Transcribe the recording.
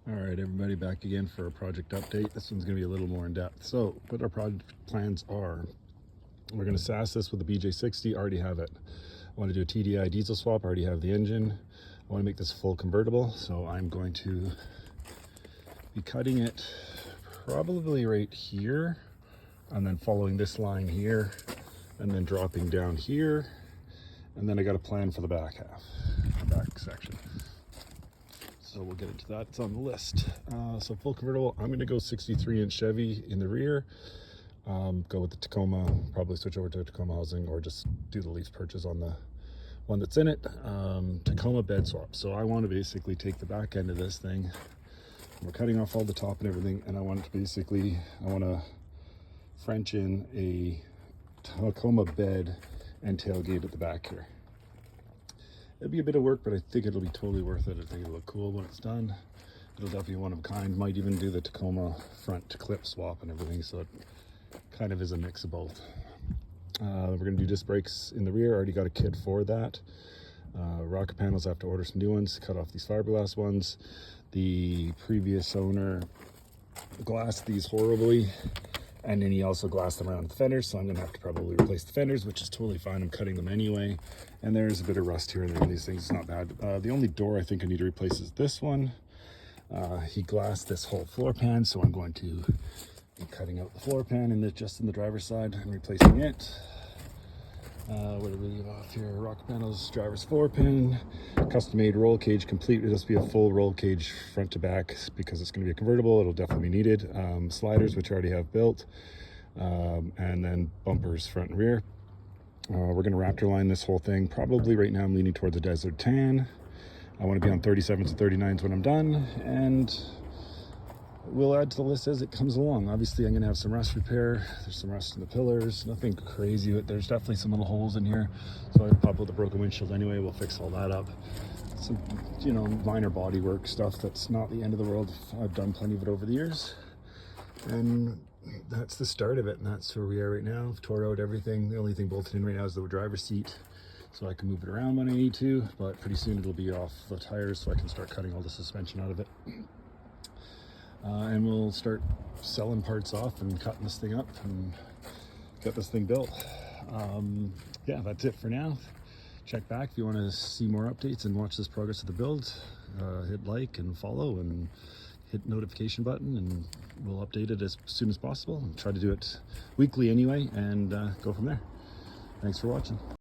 All right, everybody, back again for a project update. This one's going to be a little more in depth. So what our project plans are, we're going to SAS this with the BJ60. Already have it. I want to do a TDI diesel swap. Already have the engine. I want to make this full convertible, so I'm going to be cutting it probably right here, and then following this line here, and then dropping down here, and then I got a plan for the back half, the back section. So we'll get into that. It's on the list. So full convertible, I'm going to go 63-inch Chevy in the rear. Go with the Tacoma, probably switch over to a Tacoma housing, or just do the lease purchase on the one that's in it. Tacoma bed swap. So I want to basically take the back end of this thing. We're cutting off all the top and everything, and I want to French in a Tacoma bed and tailgate at the back here. It'll be a bit of work, but I think it'll be totally worth it. I think it'll look cool when it's done. It'll definitely be one of a kind. Might even do the Tacoma front clip swap and everything, so it kind of is a mix of both. We're going to do disc brakes in the rear. Already got a kit for that. Rocker panels, I have to order some new ones, cut off these fiberglass ones. The previous owner glassed these horribly, and then he also glassed them around the fenders, so I'm going to have to probably replace the fenders, which is totally fine. I'm cutting them anyway. And there's a bit of rust here and there on these things. It's not bad. The only door I think I need to replace is this one. He glassed this whole floor pan, so I'm going to be cutting out the floor pan and just in the driver's side and replacing it. What do we leave off here? Rocker panels, driver's floor pan, custom-made roll cage complete. It'll just be a full roll cage front to back because it's going to be a convertible. It'll definitely be needed. Sliders, which I already have built, and then bumpers front and rear. We're going to Raptor line this whole thing. Probably right now I'm leaning towards a desert tan. I want to be on 37s and 39s when I'm done, and we'll add to the list as it comes along. Obviously, I'm going to have some rust repair. There's some rust in the pillars. Nothing crazy, but there's definitely some little holes in here. So I can pop out the broken windshield anyway. We'll fix all that up. Some, minor body work stuff that's not the end of the world. I've done plenty of it over the years. And that's the start of it, and that's where we are right now. I've tore out everything. The only thing bolted in right now is the driver's seat, so I can move it around when I need to, but pretty soon it'll be off the tires, so I can start cutting all the suspension out of it. And we'll start selling parts off and cutting this thing up and get this thing built. Yeah, that's it for now. Check back if you want to see more updates and watch this progress of the build. Hit like and follow and hit notification button, and we'll update it as soon as possible and try to do it weekly anyway, and go from there. Thanks for watching.